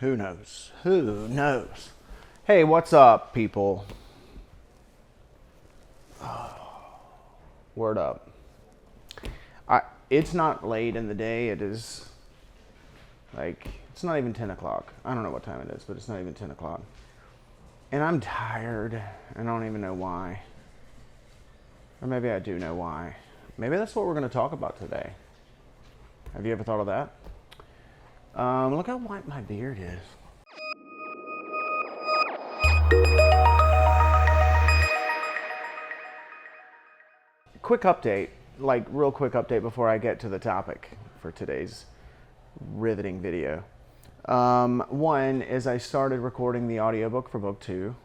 Who knows? Who knows? Hey, what's up, people? Word up. It's not late in the day. It is like, it's not even 10 o'clock. I don't know what time it is, but it's not even 10 o'clock. And I'm tired. I don't even know why. Or maybe I do know why. Maybe that's what we're going to talk about today. Have you ever thought of that? Look how white my beard is. Quick update, like real quick update before I get to the topic for today's riveting video. One is I started recording the audiobook for book 2.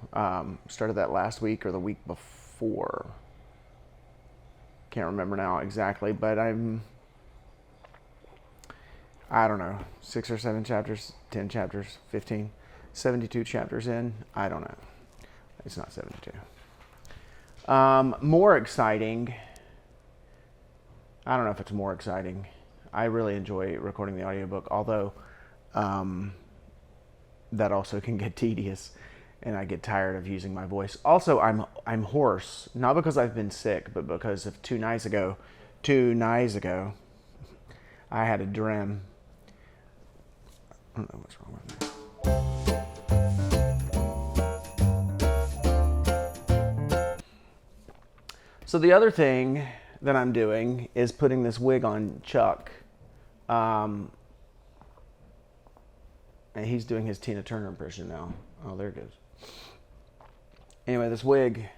Started that last week or the week before. Can't remember now exactly, but I don't know, 6 or 7 chapters, 10 chapters, 15, 72 chapters in. I don't know. It's not 72. More exciting. I don't know if it's more exciting. I really enjoy recording the audiobook, although that also can get tedious and I get tired of using my voice. Also, I'm hoarse, not because I've been sick, but because of two nights ago, I had a dream. I don't know what's wrong with me. So the other thing that I'm doing is putting this wig on Chuck. And he's doing his Tina Turner impression now. Oh, there it goes. Anyway, this wig.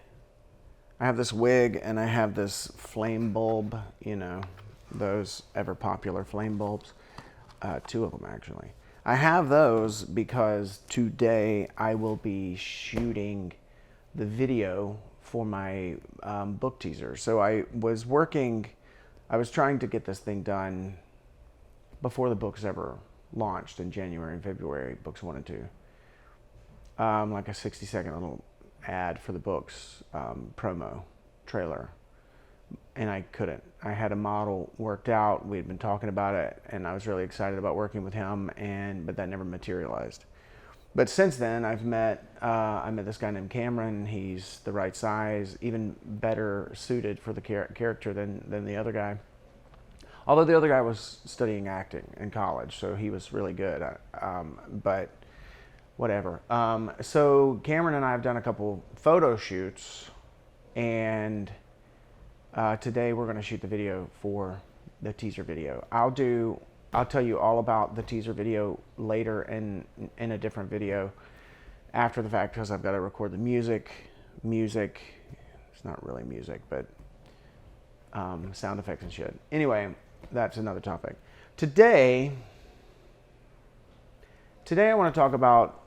I have this wig and I have this flame bulb, you know, those ever popular flame bulbs. 2 of them actually. I have those because today I will be shooting the video for my book teaser. So I was trying to get this thing done before the book's ever launched in January and February, books 1 and 2. Like a 60-second little ad for the book's promo trailer. And I couldn't. I had a model worked out. We had been talking about it, and I was really excited about working with him, but that never materialized. But since then, I met this guy named Cameron. He's the right size, even better suited for the character than the other guy. Although the other guy was studying acting in college, so he was really good. But whatever. So Cameron and I have done a couple photo shoots, and today we're going to shoot the video for the teaser video. I'll tell you all about the teaser video later in a different video after the fact, because I've got to record the music. It's not really music, but sound effects and shit. Anyway, that's another topic. Today I want to talk about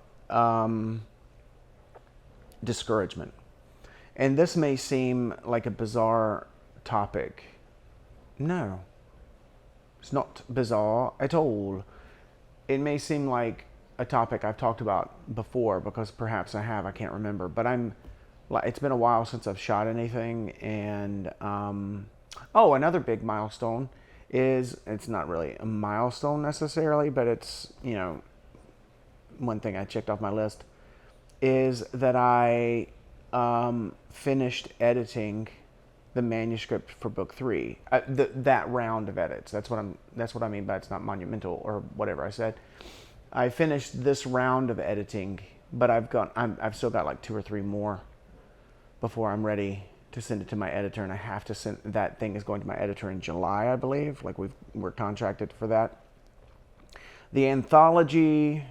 discouragement. And this may seem like a bizarre topic. No. It's not bizarre at all. It may seem like a topic I've talked about before, because perhaps I have, I can't remember. But it's been a while since I've shot anything, and another big milestone is, it's not really a milestone necessarily, but it's, you know, one thing I checked off my list, is that I finished editing the manuscript for book 3. That round of edits. That's what I mean by it's not monumental or whatever I said. I finished this round of editing, but I've still got like 2 or 3 more before I'm ready to send it to my editor, and I have to send that thing is going to my editor in July, I believe. Like we're contracted for that. The anthology,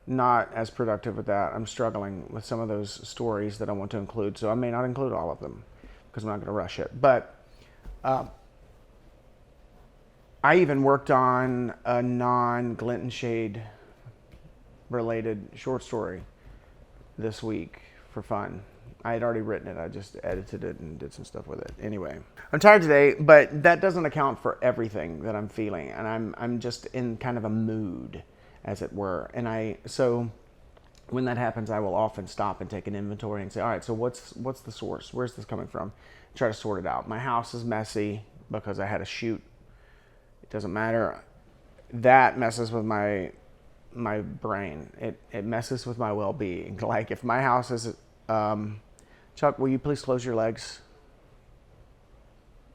not as productive with that. I'm struggling with some of those stories that I want to include, so I may not include all of them because I'm not going to rush it. But I even worked on a non-Glint and Shade related short story this week for fun. I had already written it. I just edited it and did some stuff with it. Anyway, I'm tired today, but that doesn't account for everything that I'm feeling, and I'm just in kind of a mood, as it were. And so when that happens, I will often stop and take an inventory and say, all right, so what's the source? Where's this coming from? Try to sort it out. My house is messy because I had a shoot. It doesn't matter. that messes with my brain. It messes with my well-being. Like if my house is, Chuck, will you please close your legs?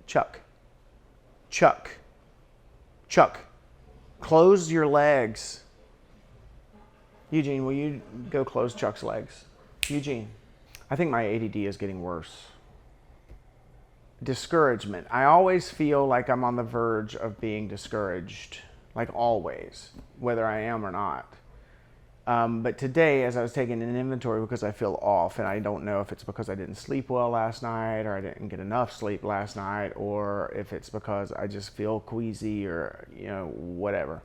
Chuck, close your legs. Eugene, will you go close Chuck's legs? Eugene, I think my ADD is getting worse. Discouragement. I always feel like I'm on the verge of being discouraged, like always, whether I am or not. But today, as I was taking an inventory, because I feel off, and I don't know if it's because I didn't sleep well last night, or I didn't get enough sleep last night, or if it's because I just feel queasy, or whatever.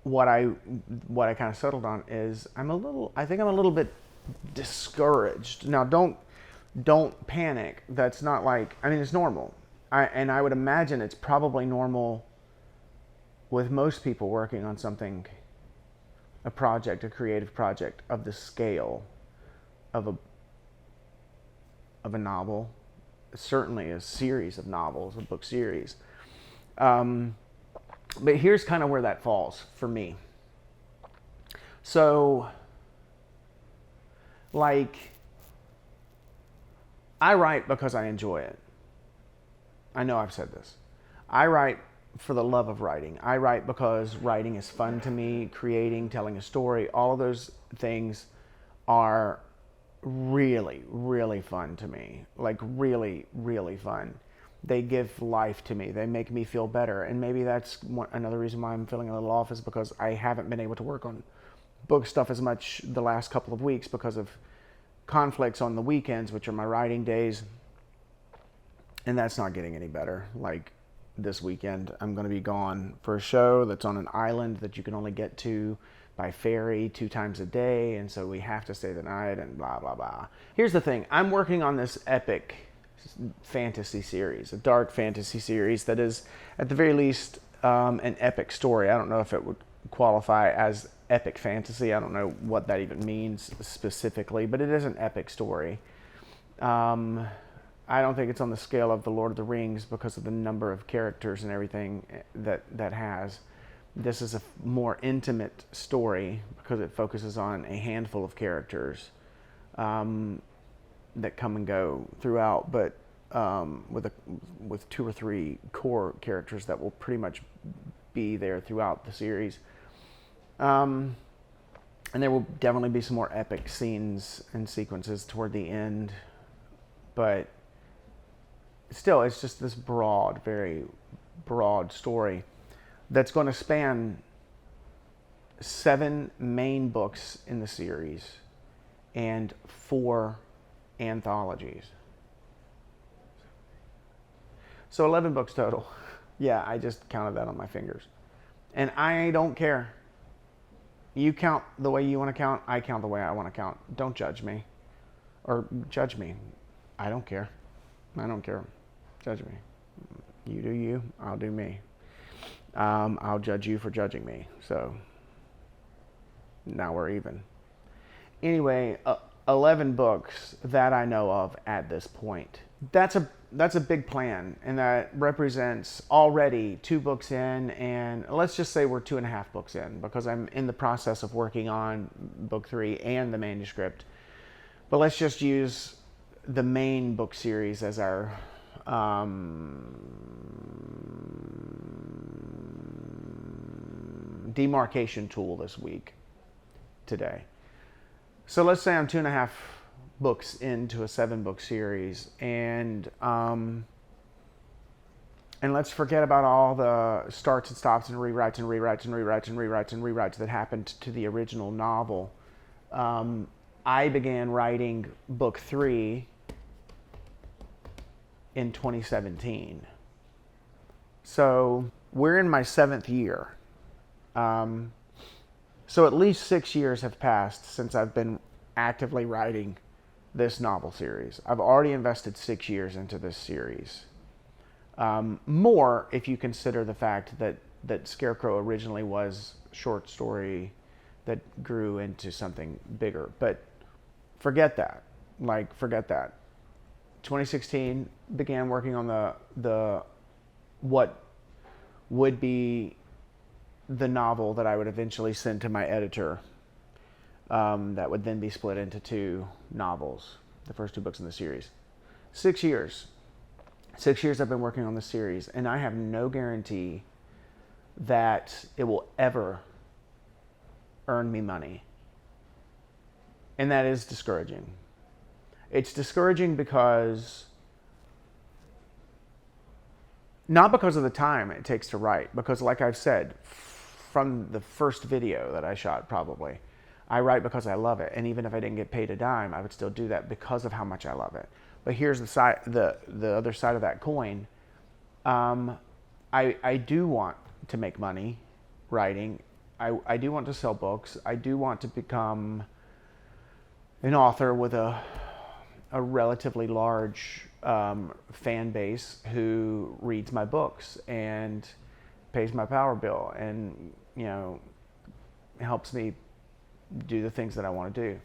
What I kind of settled on is I think I'm a little bit discouraged. Now, don't panic. That's not like, I mean, it's normal. I would imagine it's probably normal with most people working on something, a creative project of the scale of a novel, certainly a series of novels, a book series. But here's kind of where that falls for me. So, like, I write because I enjoy it. I know I've said this. I write for the love of writing. I write because writing is fun to me, creating, telling a story, all of those things are really, really fun to me. Like really, really fun. They give life to me. They make me feel better. And maybe that's another reason why I'm feeling a little off, is because I haven't been able to work on book stuff as much the last couple of weeks because of conflicts on the weekends, which are my writing days. And that's not getting any better. Like this weekend, I'm going to be gone for a show that's on an island that you can only get to by ferry 2 times a day. And so we have to stay the night and blah, blah, blah. Here's the thing. I'm working on this epic fantasy series, a dark fantasy series that is, at the very least, an epic story. I don't know if it would qualify as epic fantasy. I don't know what that even means specifically, but it is an epic story. I don't think it's on the scale of The Lord of the Rings because of the number of characters and everything that has. This is a more intimate story because it focuses on a handful of characters that come and go throughout, but with 2 or 3 core characters that will pretty much be there throughout the series. And there will definitely be some more epic scenes and sequences toward the end, but still, it's just this broad, very broad story that's going to span 7 main books in the series and 4 anthologies. So 11 books total. Yeah, I just counted that on my fingers. And I don't care. You count the way you want to count. I count the way I want to count. Don't judge me. Or judge me. I don't care. I don't care. Judge me. You do you. I'll do me. I'll judge you for judging me. So now we're even. Anyway, 11 books that I know of at this point. That's a big plan, and that represents already 2 books in, and let's just say we're 2.5 books in, because I'm in the process of working on book 3 and the manuscript. But let's just use the main book series as our demarcation tool this week, today. So let's say I'm 2.5 books into a 7-book series, and let's forget about all the starts and stops and rewrites and rewrites and rewrites and rewrites and rewrites that happened to the original novel. I began writing book 3 in 2017. So we're in my 7th year. So at least 6 years have passed since I've been actively writing this novel series. I've already invested 6 years into this series. More if you consider the fact that Scarecrow originally was a short story that grew into something bigger. But forget that. Forget that. 2016 began working on the what would be the novel that I would eventually send to my editor. That would then be split into 2 novels, the first 2 books in the series. 6 years. 6 years I've been working on this series, and I have no guarantee that it will ever earn me money. And that is discouraging. It's discouraging because, not because of the time it takes to write, because like I've said, from the first video that I shot probably, I write because I love it. And even if I didn't get paid a dime, I would still do that because of how much I love it. But here's the other side of that coin. I do want to make money writing. I do want to sell books. I do want to become an author with a relatively large fan base who reads my books and pays my power bill and, you know, helps me do the things that I want to do.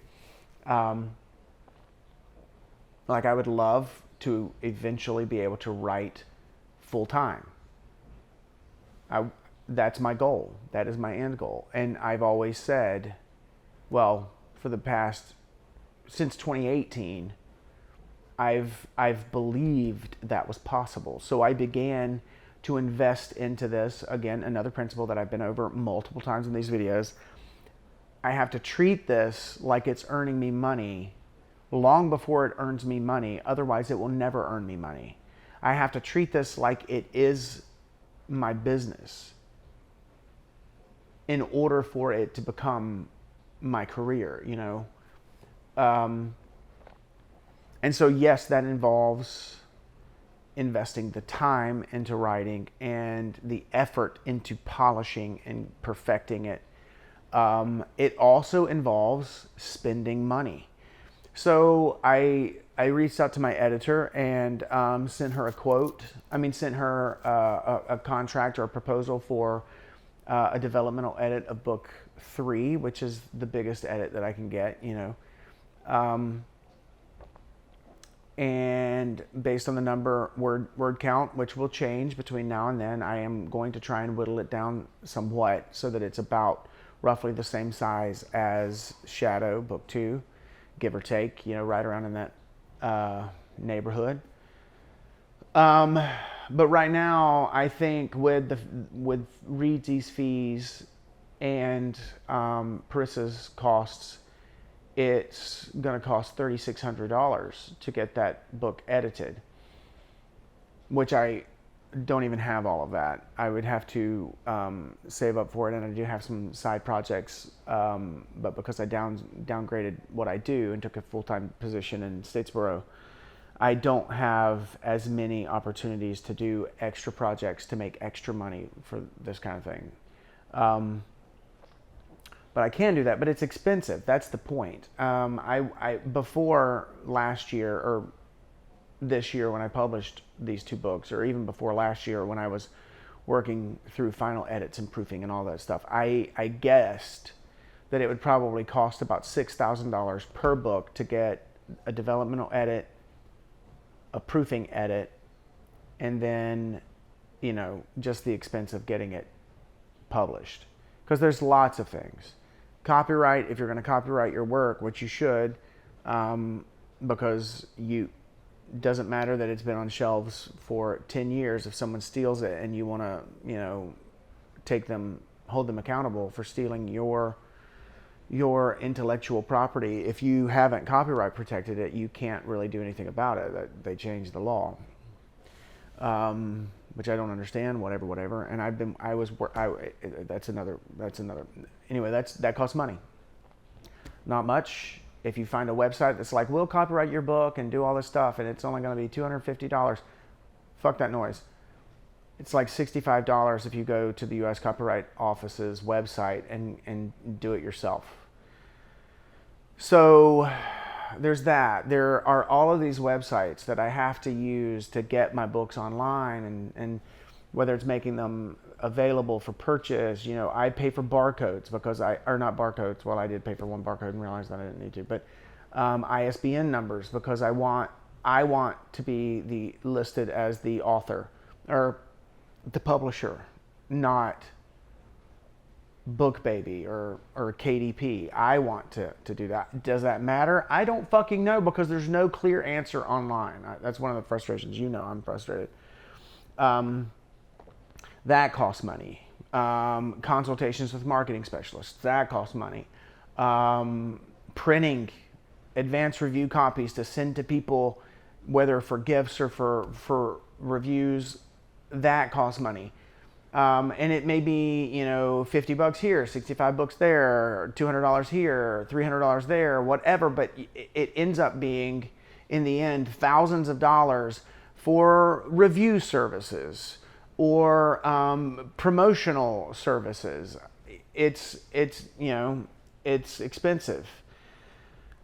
Like, I would love to eventually be able to write full time. That's my goal. That is my end goal. And I've always said, well, for the past, since 2018, I've believed that was possible. So I began to invest into this. Again, another principle that I've been over multiple times in these videos. I have to treat this like it's earning me money long before it earns me money. Otherwise, it will never earn me money. I have to treat this like it is my business in order for it to become my career, you know. And so, yes, that involves investing the time into writing and the effort into polishing and perfecting it. It also involves spending money. So I reached out to my editor and sent her a quote. Sent her a contract or a proposal for a developmental edit of book 3, which is the biggest edit that I can get, you know. And based on the number word count, which will change between now and then, I am going to try and whittle it down somewhat so that it's about roughly the same size as Shadow book 2, give or take, you know, right around in that neighborhood. But right now, I think with Reedsy's fees and Parissa's costs, it's going to cost $3,600 to get that book edited, which I don't even have all of that. I would have to save up for it, and I do have some side projects, but because I downgraded what I do and took a full-time position in Statesboro, I don't have as many opportunities to do extra projects to make extra money for this kind of thing. But I can do that, but it's expensive. That's the point. I before last year or this year when I published these 2 books, or even before last year when I was working through final edits and proofing and all that stuff, I guessed that it would probably cost about $6,000 per book to get a developmental edit, a proofing edit, and then, you know, just the expense of getting it published. Because there's lots of things. Copyright, if you're going to copyright your work, which you should, because doesn't matter that it's been on shelves for 10 years. If someone steals it and you want to, you know, hold them accountable for stealing your intellectual property, if you haven't copyright protected it, you can't really do anything about it. They changed the law, which I don't understand. Whatever. And that's another. Anyway, that costs money. Not much. If you find a website that's like, we'll copyright your book and do all this stuff, and it's only going to be $250, fuck that noise. It's like $65 if you go to the U.S. Copyright Office's website and do it yourself. So there's that. There are all of these websites that I have to use to get my books online, and whether it's making them available for purchase, you know, I pay for barcodes because I did pay for one barcode and realized that I didn't need to, but ISBN numbers because I want to be listed as the author, or the publisher, not BookBaby or KDP. I want to do that. Does that matter? I don't fucking know, because there's no clear answer online. That's one of the frustrations. You know, I'm frustrated. That costs money. Consultations with marketing specialists, that costs money. Printing advanced review copies to send to people, whether for gifts or for reviews, that costs money. And it may be, $50 here, $65 there, $200 here, $300 there, whatever, but it ends up being, in the end, thousands of dollars for review services or promotional services. It's expensive.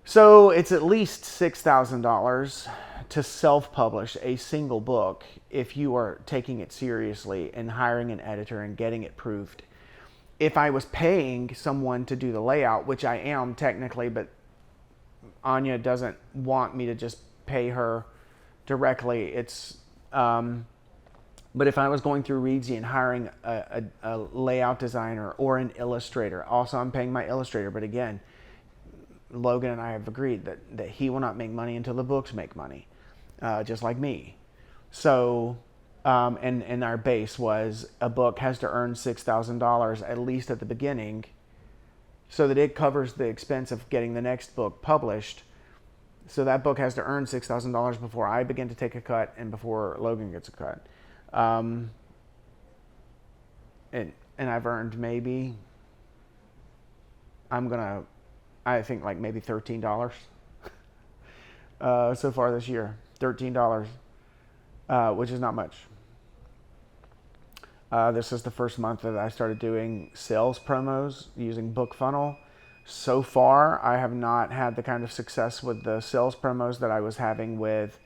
So it's at least $6,000 to self-publish a single book if you are taking it seriously and hiring an editor and getting it proofed. If I was paying someone to do the layout, which I am technically, but Anya doesn't want me to just pay her directly. But if I was going through Reedsy and hiring a layout designer or an illustrator, also I'm paying my illustrator, but again, Logan and I have agreed that he will not make money until the books make money, just like me. So, and our base was a book has to earn $6,000 at least at the beginning, so that it covers the expense of getting the next book published. So that book has to earn $6,000 before I begin to take a cut and before Logan gets a cut. And I've earned maybe, I think like maybe $13 so far this year. $13, which is not much. This is the first month that I started doing sales promos using BookFunnel. So far, I have not had the kind of success with the sales promos that I was having with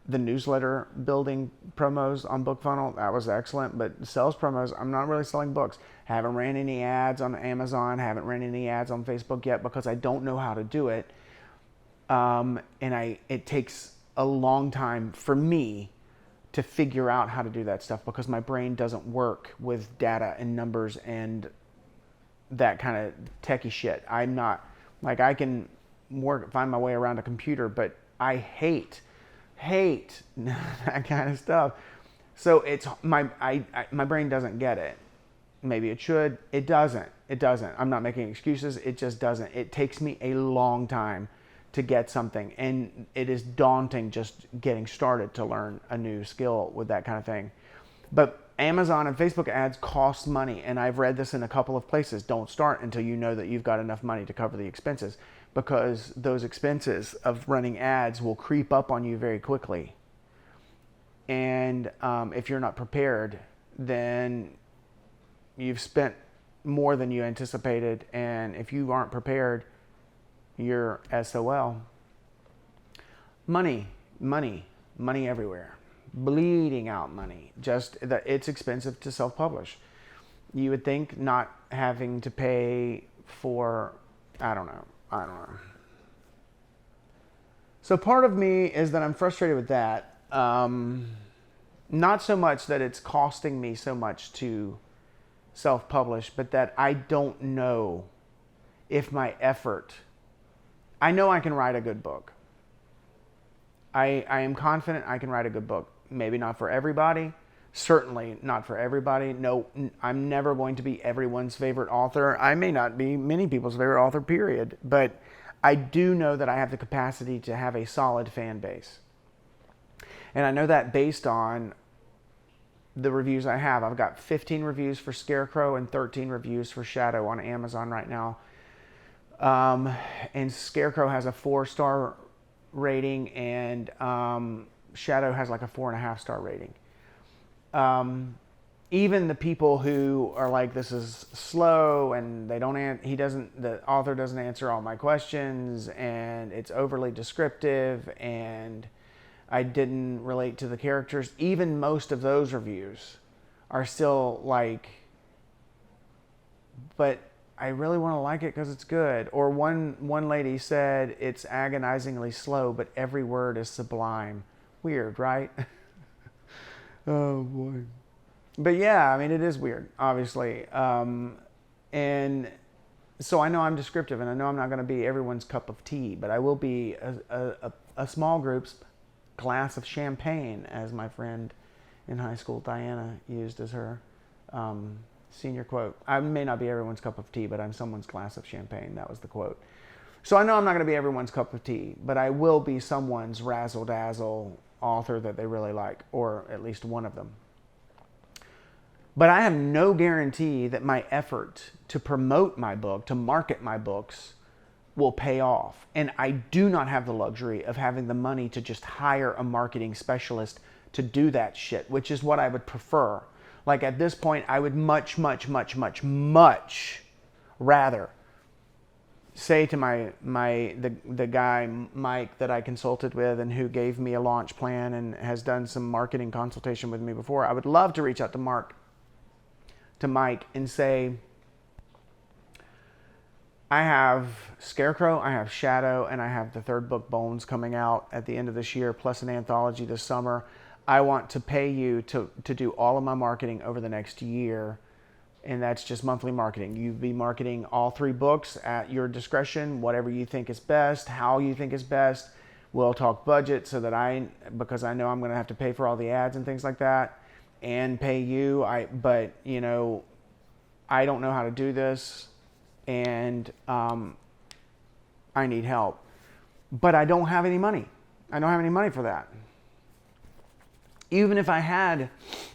the newsletter building promos on BookFunnel. That was excellent, but sales promos, I'm not really selling books. Haven't ran any ads on Amazon, haven't ran any ads on Facebook yet because I don't know how to do it. It takes a long time for me to figure out how to do that stuff because my brain doesn't work with data and numbers and that kind of techie shit. I'm not, like, I can find my way around a computer, but I hate that kind of stuff. So it's my brain doesn't get it. Maybe it should. It doesn't. I'm not making excuses. It just doesn't. It takes me a long time to get something, and it is daunting just getting started to learn a new skill with that kind of thing. But Amazon and Facebook ads cost money, and I've read this in a couple of places. Don't start until you know that you've got enough money to cover the expenses, because those expenses of running ads will creep up on you very quickly. And if you're not prepared, then you've spent more than you anticipated, and if you aren't prepared, you're SOL. Money everywhere. Bleeding out money. Just that it's expensive to self-publish. You would think not having to pay for, I don't know. So part of me is that I'm frustrated with that. Not so much that it's costing me so much to self-publish, but that I don't know if my effort, I know I can write a good book. I am confident I can write a good book. Maybe not for everybody. Certainly not for everybody. No, I'm never going to be everyone's favorite author. I may not be many people's favorite author, period. But I do know that I have the capacity to have a solid fan base. And I know that based on the reviews I have. I've got 15 reviews for Scarecrow and 13 reviews for Shadow on Amazon right now. And Scarecrow has a 4-star rating, and Shadow has like a 4.5-star rating. Even the people who are like, this is slow and the author doesn't answer all my questions and it's overly descriptive and I didn't relate to the characters, even most of those reviews are still like, but I really want to like it because it's good. Or one lady said it's agonizingly slow, but every word is sublime. Weird, right? Oh boy. But yeah, I mean, it is weird, obviously. And so I know I'm descriptive, and I know I'm not going to be everyone's cup of tea, but I will be a small group's glass of champagne, as my friend in high school, Diana, used as her senior quote. I may not be everyone's cup of tea, but I'm someone's glass of champagne. That was the quote. So I know I'm not going to be everyone's cup of tea, but I will be someone's razzle-dazzle author that they really like, or at least one of them. But I have no guarantee that my effort to promote my book, to market my books, will pay off. And I do not have the luxury of having the money to just hire a marketing specialist to do that shit, which is what I would prefer. Like at this point, I would much rather say to the guy, Mike, that I consulted with and who gave me a launch plan and has done some marketing consultation with me before, I would love to reach out to Mike and say, I have Scarecrow, I have Shadow, and I have the third book, Bones, coming out at the end of this year, plus an anthology this summer. I want to pay you to do all of my marketing over the next year, and that's just monthly marketing. You'd be marketing all 3 books at your discretion, whatever you think is best, how you think is best. We'll talk budget so that because I know I'm going to have to pay for all the ads and things like that, and pay you. But you know, I don't know how to do this, and I need help. But I don't have any money. I don't have any money for that. Even if I had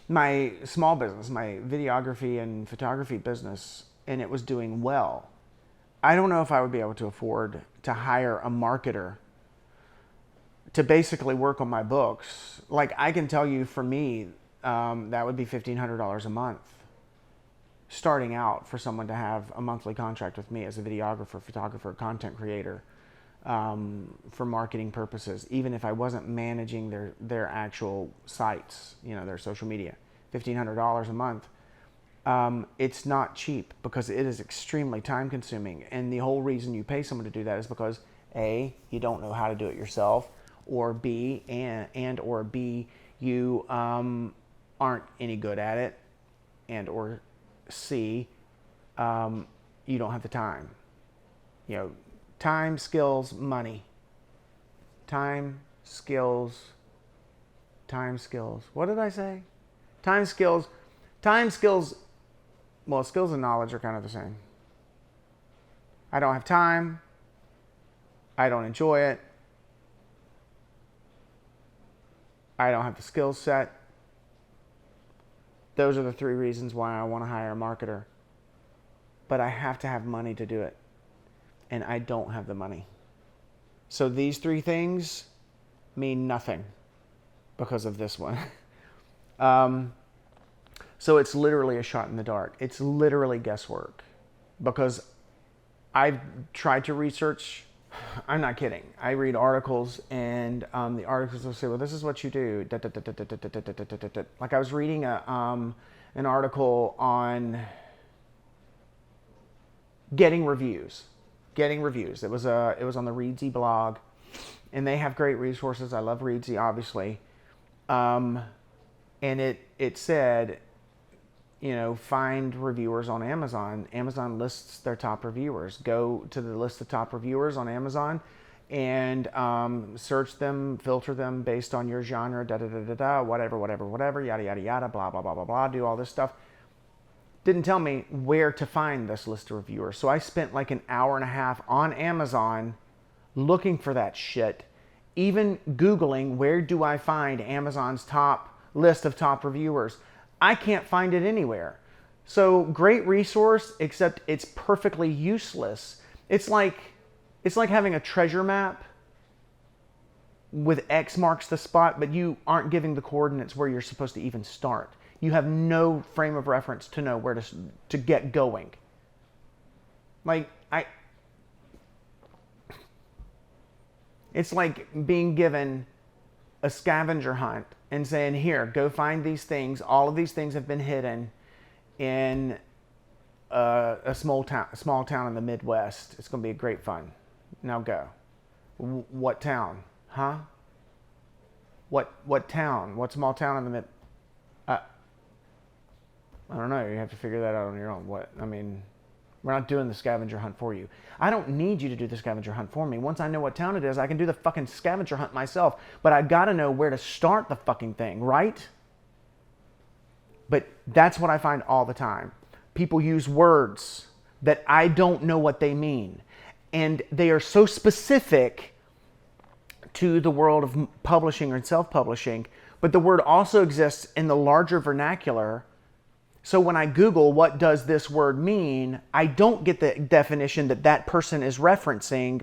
my small business, my videography and photography business, and it was doing well, I don't know if I would be able to afford to hire a marketer to basically work on my books. Like, I can tell you, for me, that would be $1,500 a month, starting out, for someone to have a monthly contract with me as a videographer, photographer, content creator, for marketing purposes, even if I wasn't managing their actual sites, you know, their social media. $1,500 a month. It's not cheap because it is extremely time consuming. And the whole reason you pay someone to do that is because A, you don't know how to do it yourself, or B, or B, you aren't any good at it, and or C, you don't have the time. You know, time, skills, money. Time, skills. What did I say? Time, skills. Well, skills and knowledge are kind of the same. I don't have time. I don't enjoy it. I don't have the skill set. Those are the 3 reasons why I want to hire a marketer. But I have to have money to do it. And I don't have the money. So these 3 things mean nothing because of this one. So it's literally a shot in the dark. It's literally guesswork. Because I've tried to research. I'm not kidding. I read articles, and the articles will say, well, this is what you do. Like, I was reading an article on getting reviews. It was on the Reedsy blog, and they have great resources. I love Reedsy, obviously. And it said, you know, find reviewers on Amazon. Amazon lists their top reviewers. Go to the list of top reviewers on Amazon and search them, filter them based on your genre, whatever, yada, yada, yada, blah, blah, blah, blah, blah, do all this stuff. Didn't tell me where to find this list of reviewers. So I spent like an hour and a half on Amazon looking for that shit, even Googling, where do I find Amazon's top list of top reviewers? I can't find it anywhere. So great resource, except it's perfectly useless. It's like having a treasure map with X marks the spot, but you aren't giving the coordinates where you're supposed to even start. You have no frame of reference to know where to get going. It's like being given a scavenger hunt and saying, here, go find these things. All of these things have been hidden in a small town in the Midwest. It's going to be great fun. Now go. What town? Huh? What town? What small town in the I don't know. You have to figure that out on your own. We're not doing the scavenger hunt for you. I don't need you to do the scavenger hunt for me. Once I know what town it is, I can do the fucking scavenger hunt myself. But I gotta know where to start the fucking thing, right? But that's what I find all the time. People use words that I don't know what they mean. And they are so specific to the world of publishing or self-publishing, but the word also exists in the larger vernacular. So when I Google what does this word mean, I don't get the definition that that person is referencing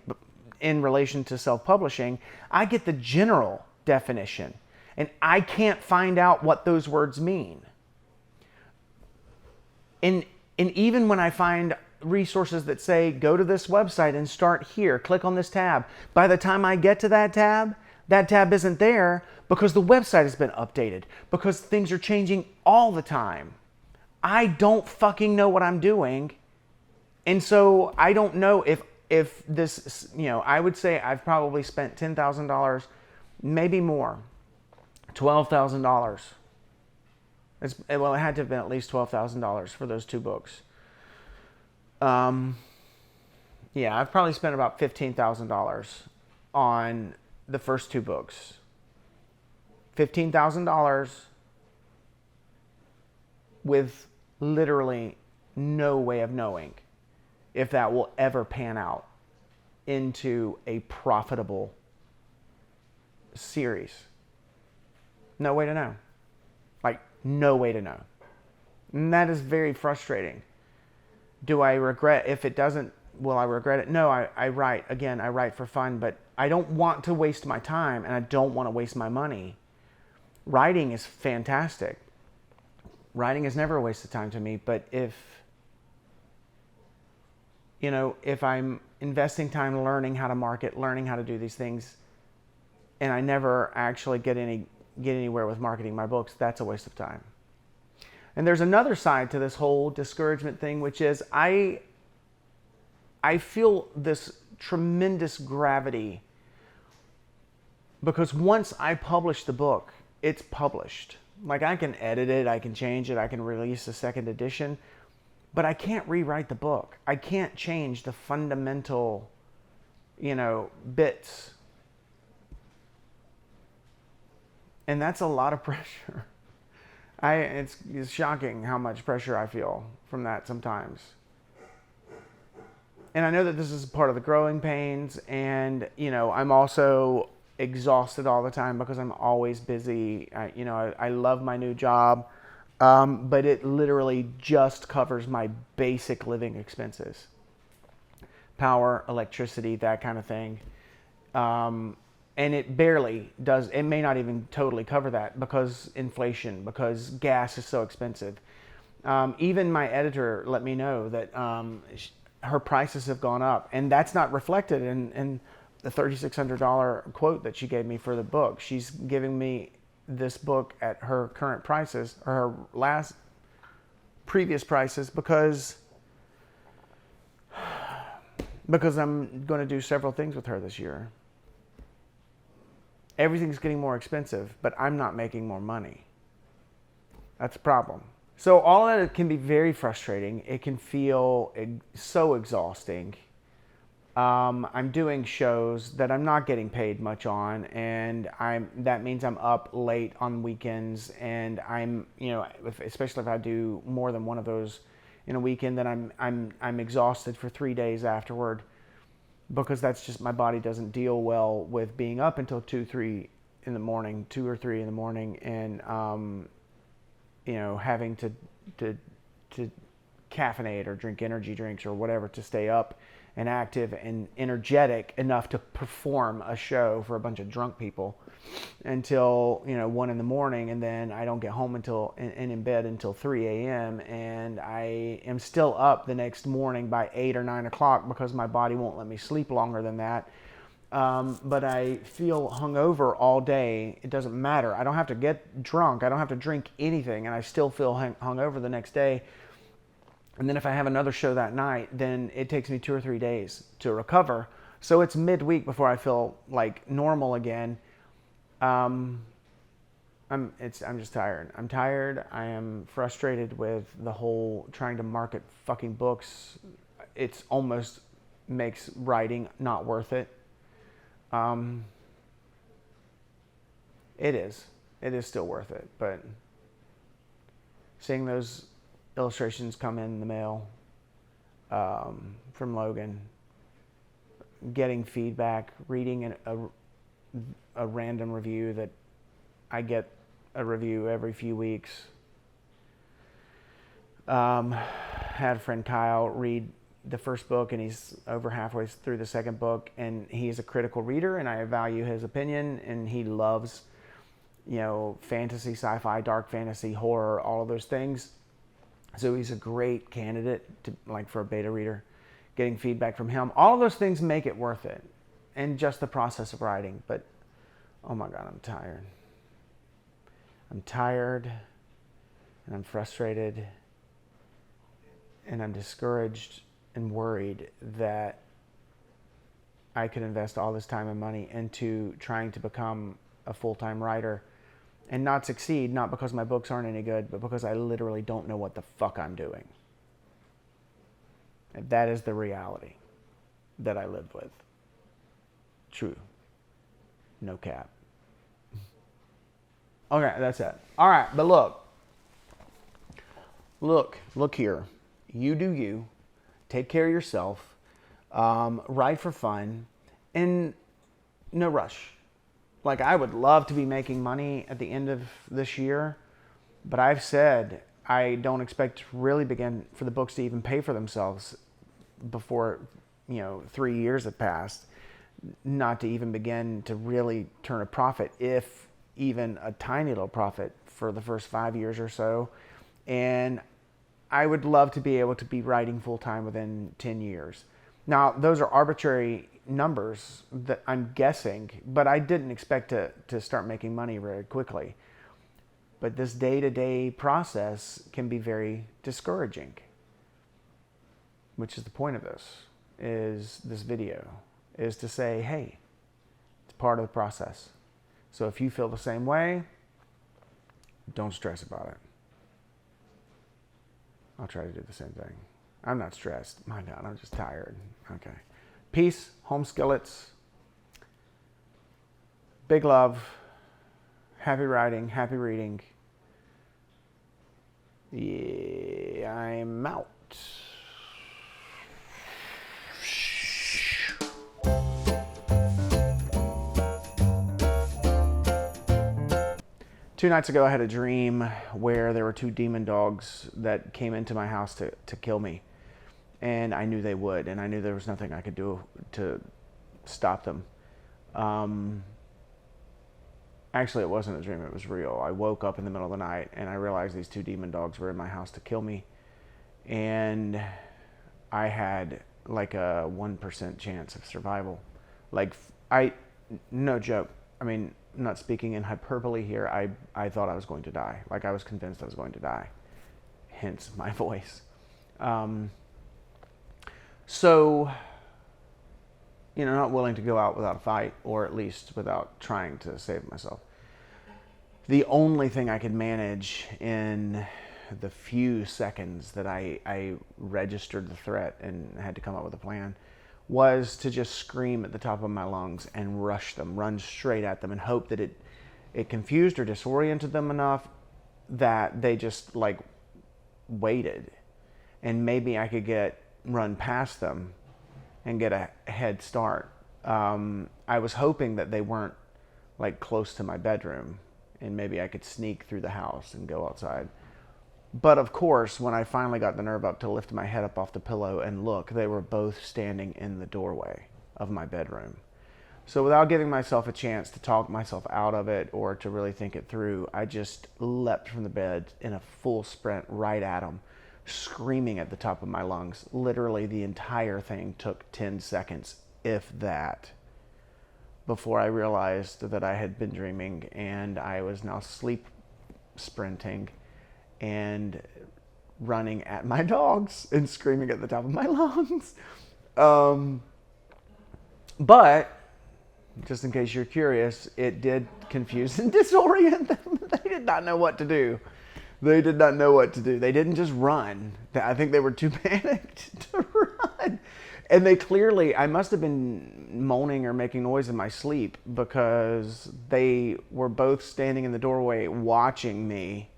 in relation to self-publishing. I get the general definition, and I can't find out what those words mean. And even when I find resources that say, go to this website and start here, click on this tab, by the time I get to that tab isn't there because the website has been updated, because things are changing all the time. I don't fucking know what I'm doing. And so I don't know if this, I would say I've probably spent $10,000, maybe more, $12,000. Well, it had to have been at least $12,000 for those two books. I've probably spent about $15,000 on the first two books. $15,000 with literally no way of knowing if that will ever pan out into a profitable series. No way to know. No way to know. And that is very frustrating. Do I regret if it doesn't? Will I regret it? No, I write. Again, I write for fun, but I don't want to waste my time and I don't want to waste my money. Writing is fantastic. Writing is never a waste of time to me, but if I'm investing time learning how to market, learning how to do these things, and I never actually get anywhere with marketing my books, that's a waste of time. And there's another side to this whole discouragement thing, which is I feel this tremendous gravity because once I publish the book, it's published. I can edit it, I can change it, I can release a second edition, but I can't rewrite the book. I can't change the fundamental, bits. And that's a lot of pressure. It's shocking how much pressure I feel from that sometimes. And I know that this is part of the growing pains, and I'm also exhausted all the time because I'm always busy. I love my new job, but it literally just covers my basic living expenses. Power, electricity, that kind of thing. And it barely does. It may not even totally cover that because inflation, because gas is so expensive. Even my editor let me know that her prices have gone up, and that's not reflected in the $3,600 quote that she gave me for the book. She's giving me this book at her current prices, or her previous prices, because I'm going to do several things with her this year. Everything's getting more expensive, but I'm not making more money. That's a problem. So all of that can be very frustrating. It can feel so exhausting. I'm doing shows that I'm not getting paid much on, and that means I'm up late on weekends, and I'm, especially if I do more than one of those in a weekend, then I'm exhausted for 3 days afterward. Because that's just, my body doesn't deal well with being up until 2 or 3 in the morning, and having to caffeinate or drink energy drinks or whatever to stay up and active and energetic enough to perform a show for a bunch of drunk people until 1 in the morning, and then I don't get home until and in bed until 3 a.m. and I am still up the next morning by 8 or 9 o'clock because my body won't let me sleep longer than that. But I feel hungover all day. It doesn't matter. I don't have to get drunk. I don't have to drink anything, and I still feel hungover the next day. And then if I have another show that night, then it takes me 2 or 3 days to recover. So it's midweek before I feel like normal again. I'm just tired. I'm tired. I am frustrated with the whole trying to market fucking books. It's almost makes writing not worth it. Um, it is. It is still worth it, but seeing those illustrations come in the mail from Logan, getting feedback, reading a random review that I get a review every few weeks. Had a friend Kyle read the first book, and he's over halfway through the second book, and he's a critical reader, and I value his opinion, and he loves, fantasy, sci-fi, dark fantasy, horror, all of those things. So he's a great candidate for a beta reader. Getting feedback from him, all of those things make it worth it, and just the process of writing. But oh my God, I'm tired. I'm tired, and I'm frustrated, and I'm discouraged and worried that I could invest all this time and money into trying to become a full-time writer and not succeed, not because my books aren't any good, but because I literally don't know what the fuck I'm doing. And that is the reality that I live with. True. No cap. Okay, that's it. All right, but look here. You do you. Take care of yourself. Write for fun, and no rush. Like, I would love to be making money at the end of this year, but I've said I don't expect to really begin for the books to even pay for themselves before 3 years have passed. Not to even begin to really turn a profit, if even a tiny little profit, for the first 5 years or so. And I would love to be able to be writing full time within 10 years. Now, those are arbitrary numbers that I'm guessing, but I didn't expect to start making money very quickly. But this day-to-day process can be very discouraging, which is the point of this video, is to say, hey, it's part of the process. So if you feel the same way, don't stress about it. I'll try to do the same thing. I'm not stressed. My God, I'm just tired. Okay. Peace, home skillets. Big love. Happy writing, happy reading. Yeah, I'm out. Two nights ago, I had a dream where there were two demon dogs that came into my house to kill me. And I knew they would, and I knew there was nothing I could do to stop them. Actually, it wasn't a dream, it was real. I woke up in the middle of the night, and I realized these two demon dogs were in my house to kill me. And I had like a 1% chance of survival. No joke. I mean, I'm not speaking in hyperbole here. I thought I was going to die. Like, I was convinced I was going to die. Hence my voice. So, not willing to go out without a fight, or at least without trying to save myself. The only thing I could manage in the few seconds that I registered the threat and had to come up with a plan was to just scream at the top of my lungs and rush them, run straight at them, and hope that it confused or disoriented them enough that they just waited, and maybe I could run past them and get a head start. I was hoping that they weren't close to my bedroom, and maybe I could sneak through the house and go outside. But of course, when I finally got the nerve up to lift my head up off the pillow and look, they were both standing in the doorway of my bedroom. So without giving myself a chance to talk myself out of it or to really think it through, I just leapt from the bed in a full sprint right at them, screaming at the top of my lungs. Literally, the entire thing took 10 seconds, if that, before I realized that I had been dreaming and I was now sleep sprinting and running at my dogs and screaming at the top of my lungs. But just in case you're curious, it did confuse and disorient them. did not know what to do. They did not know what to do. They didn't just run. I think they were too panicked to run. And they clearly, I must have been moaning or making noise in my sleep because they were both standing in the doorway watching me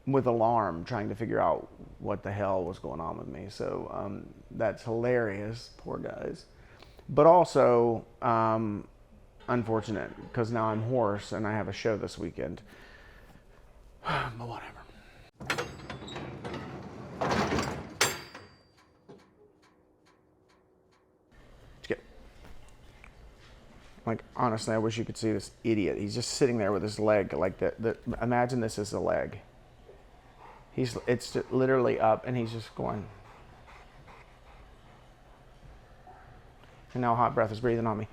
with alarm, trying to figure out what the hell was going on with me. So that's hilarious, poor guys. But also unfortunate because now I'm hoarse and I have a show this weekend. But whatever. Like, honestly, I wish you could see this idiot. He's just sitting there with his leg like that. Imagine this is a leg. It's literally up, and he's just going. And now hot breath is breathing on me.